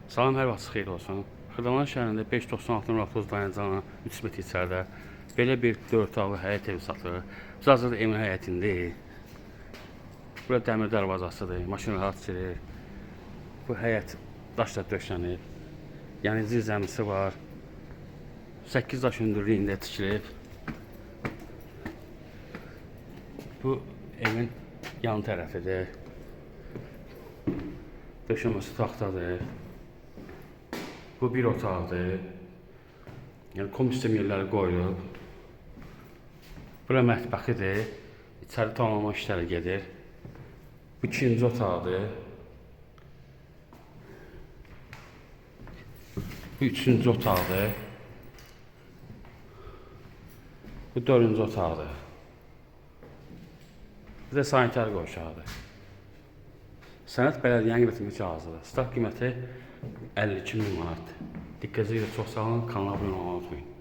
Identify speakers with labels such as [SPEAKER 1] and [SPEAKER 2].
[SPEAKER 1] Salam, hər vaxt xeyir olsun. Xırdalan şəhərində 596 nömrə avtobus dayanacağına 3 metr içəridə belə bir 4 otaqlı həyət evi satılır. Biz hazırda evin həyətindəyik. Bura dəmir darvazasıdır, maşın rahat girir. Bu həyət daşla döşənib. Yəni zirzəmisi var. 8 daş hündürlüyündə tikilib. Bu evin yan tərəfidir. Döşəməsi taxtadır. Bu bir otaqdır. Yəni komisyon yerləri qoyulub. Bura mətbəxidir. İçəri tamamlama işləri gedir. Bu ikinci otaqdır. Bu üçüncü otaqdır. Bu dördüncü otaqdır. Bir də sanitar qoşağı. Sənəd bələdiyyənin qiyməti hazırdır. Start qiyməti 52.000 manatdır. Diqqətinizə görə çox sağ olun, kanala abunə olmayı unutmayın.